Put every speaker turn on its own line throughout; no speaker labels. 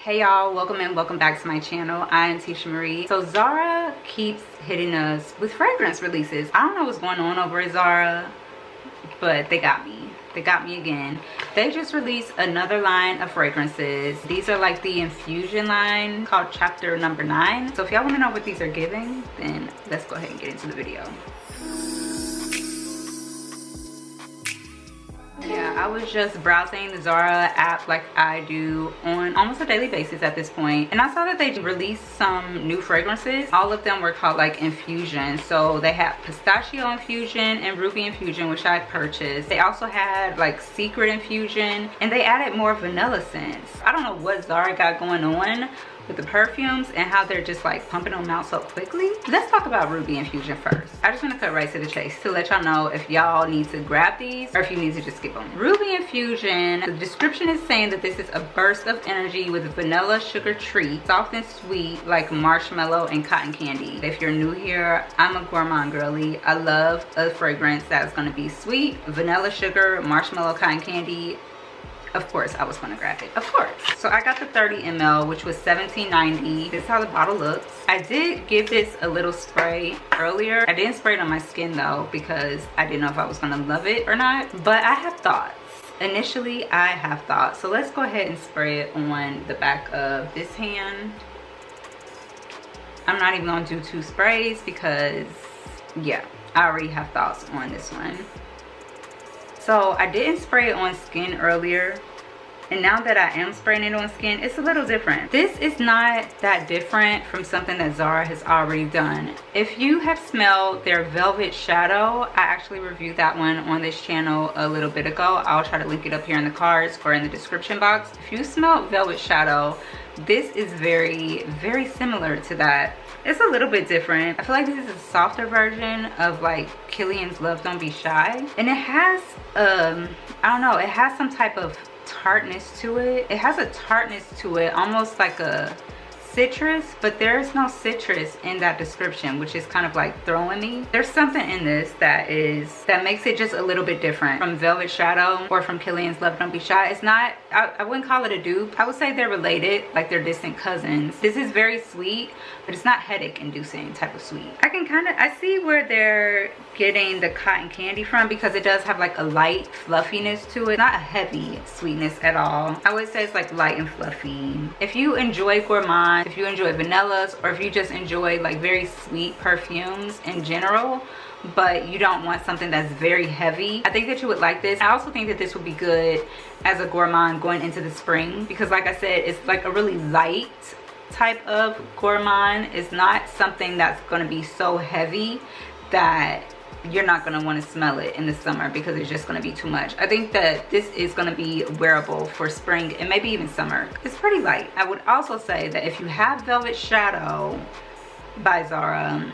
Hey y'all, welcome back to my channel. I am iteshamarie. So Zara keeps hitting us with fragrance releases. I don't know what's going on over at Zara, but they got me again. They just released another line of fragrances. These are like the infusion line called chapter number 9. So if y'all want to know what these are giving, then let's go ahead and get into the video. Yeah, I was just browsing the Zara app like I do on almost a daily basis at this point, and I saw that they released some new fragrances. All of them were called like infusion. So they had Pistachio Infusion and Ruby Infusion, which I purchased. They also had like Secret Infusion, and they added more vanilla scents. I don't know what Zara got going on with the perfumes and how they're just like pumping them out so quickly. Let's talk about Ruby Infusion first. I just want to cut right to the chase to let y'all know if y'all need to grab these or if you need to just skip them. Ruby Infusion, the description is saying that this is a burst of energy with vanilla sugar treat, soft and sweet like marshmallow and cotton candy. If you're new here, I'm a gourmand girly. I love a fragrance that's going to be sweet, vanilla sugar, marshmallow, cotton candy. Of course I was gonna grab it, of course. So I got the 30 ml, which was $17.90. This is how the bottle looks. I did give this a little spray earlier. I didn't spray it on my skin though, because I didn't know if I was gonna love it or not, but I have thoughts. Initially I have thoughts. So let's go ahead and spray it on the back of this hand. I'm not even gonna do 2 sprays because yeah, I already have thoughts on this one. So I didn't spray it on skin earlier, and now that I am spraying it on skin, it's a little different. This is not that different from something that Zara has already done. If you have smelled their Velvet Shadow, I actually reviewed that one on this channel a little bit ago. I'll try to link it up here in the cards or in the description box. If you smelled Velvet Shadow, this is very, very similar to that. It's a little bit different. I feel like this is a softer version of like Killian's Love Don't Be Shy. And it has, I don't know, it has some type of tartness to it. It has a tartness to it, almost like a citrus, but there's no citrus in that description, which is kind of like throwing me. There's something in this that makes it just a little bit different from Velvet Shadow or from Killian's Love Don't Be Shy. It's not, I wouldn't call it a dupe. I would say they're related, like they're distant cousins. This is very sweet, but it's not headache inducing type of sweet. I see where they're getting the cotton candy from, because it does have like a light fluffiness to it, not a heavy sweetness at all. I would say it's like light and fluffy. If you enjoy gourmand, if you enjoy vanillas, or if you just enjoy like very sweet perfumes in general, but you don't want something that's very heavy, I think that you would like this. I also think that this would be good as a gourmand going into the spring, because like I said, it's like a really light type of gourmand. It's not something that's going to be so heavy that you're not going to want to smell it in the summer, because it's just going to be too much. I think that this is going to be wearable for spring and maybe even summer. It's pretty light. I would also say that if you have Velvet Shadow by Zara,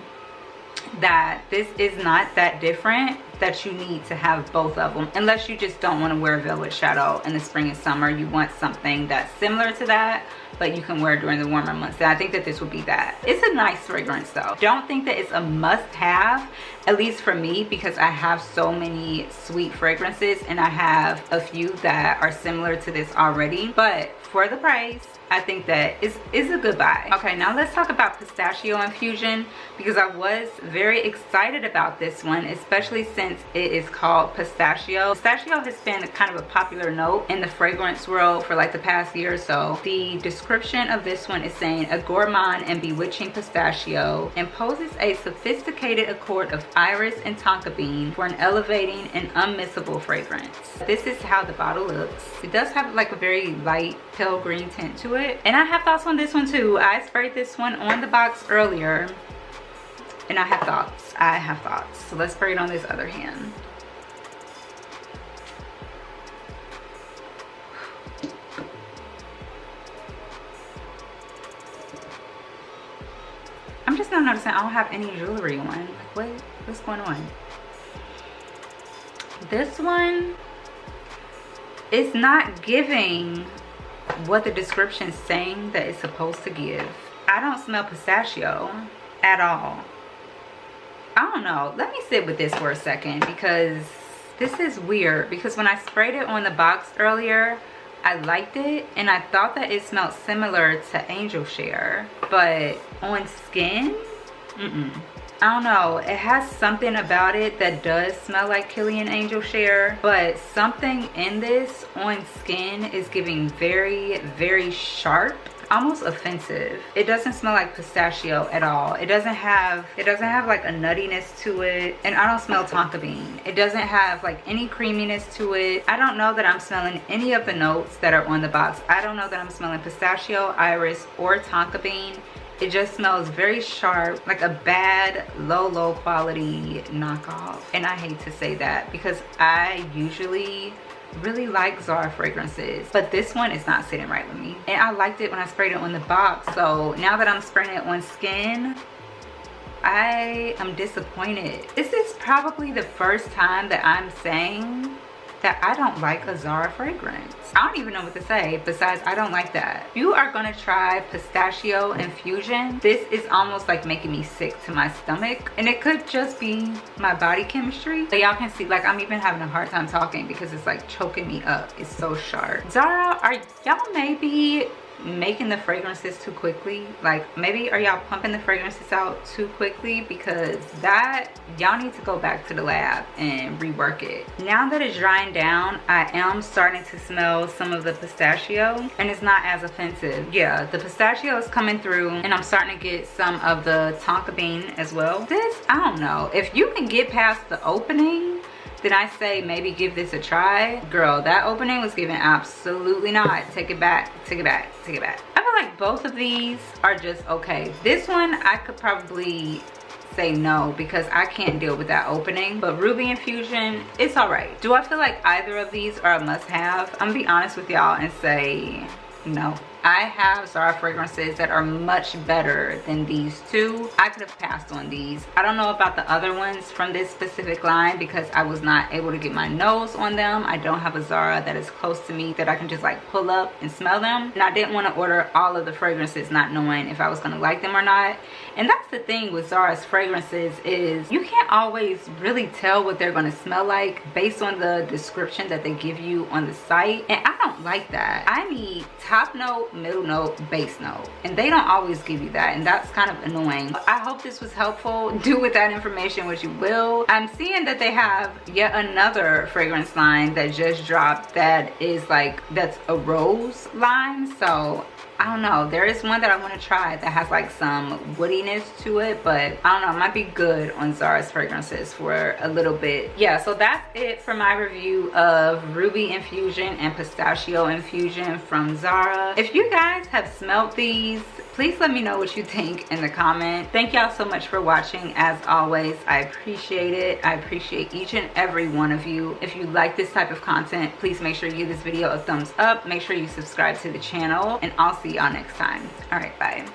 that this is not that different that you need to have both of them, unless you just don't want to wear Velvet Shadow in the spring and summer. You want something that's similar to that, but you can wear it during the warmer months. And I think that this would be that. It's a nice fragrance though. Don't think that it's a must-have, at least for me, because I have so many sweet fragrances and I have a few that are similar to this already. But for the price, I think that is a good buy. Okay, now let's talk about Pistachio Infusion, because I was very excited about this one, especially since it is called pistachio. Pistachio has been kind of a popular note in the fragrance world for like the past year or so. The description of this one is saying, a gourmand and bewitching pistachio imposes a sophisticated accord of iris and tonka bean for an elevating and unmissable fragrance. This is how the bottle looks. It does have like a very light pale green tint to it, and I have thoughts on this one too. I sprayed this one on the box earlier, and I have thoughts. So let's spray it on this other hand. I'm just not noticing I don't have any jewelry on. Like what's going on? This one is not giving what the description's saying that it's supposed to give. I don't smell pistachio at all. I don't know. Let me sit with this for a second, because this is weird. Because when I sprayed it on the box earlier, I liked it, and I thought that it smelled similar to Angel Share, but on skin, I don't know, it has something about it that does smell like Kilian Angel Share, but something in this on skin is giving very, very sharp, almost offensive. It doesn't smell like pistachio at all. It doesn't have like a nuttiness to it, and I don't smell tonka bean. It doesn't have like any creaminess to it. I don't know that I'm smelling any of the notes that are on the box. I don't know that I'm smelling pistachio, iris, or tonka bean. It just smells very sharp, like a bad, low quality knockoff. And I hate to say that because I usually really like Zara fragrances, but this one is not sitting right with me. And I liked it when I sprayed it on the box, so now that I'm spraying it on skin, I am disappointed. This is probably the first time that I'm saying that I don't like a Zara fragrance. I don't even know what to say besides I don't like that. If you are gonna try Pistachio Infusion, this is almost like making me sick to my stomach, and it could just be my body chemistry. So y'all can see, like, I'm even having a hard time talking because it's like choking me up. It's so sharp. Zara, are y'all maybe making the fragrances too quickly? Like, maybe are y'all pumping the fragrances out too quickly? Because that, y'all need to go back to the lab and rework it. Now that it's drying down, I am starting to smell some of the pistachio, and it's not as offensive. Yeah, the pistachio is coming through, and I'm starting to get some of the tonka bean as well. This, I don't know, if you can get past the opening, then I say maybe give this a try. Girl, that opening was giving absolutely not. Take it back, take it back, take it back. I feel like both of these are just okay. This one, I could probably say no because I can't deal with that opening, but Ruby Infusion, it's all right. Do I feel like either of these are a must-have? I'm gonna be honest with y'all and say no. I have Zara fragrances that are much better than these two. I could have passed on these. I don't know about the other ones from this specific line because I was not able to get my nose on them. I don't have a Zara that is close to me that I can just like pull up and smell them. And I didn't want to order all of the fragrances not knowing if I was going to like them or not. And that's the thing with Zara's fragrances is you can't always really tell what they're going to smell like based on the description that they give you on the site. And I don't like that. I need top note, middle note, base note, and they don't always give you that, and that's kind of annoying. I hope this was helpful. Do with that information what you will. I'm seeing that they have yet another fragrance line that just dropped that is like, that's a rose line, so I don't know. There is one that I want to try that has like some woodiness to it, but I don't know, it might be good on Zara's fragrances for a little bit. Yeah, so that's it for my review of Ruby Infusion and Pistachio Infusion from Zara. If you guys have smelled these, please let me know what you think in the comment. Thank y'all so much for watching. As always, I appreciate it. I appreciate each and every one of you. If you like this type of content, please make sure you give this video a thumbs up. Make sure you subscribe to the channel, and I'll see y'all next time. All right, bye.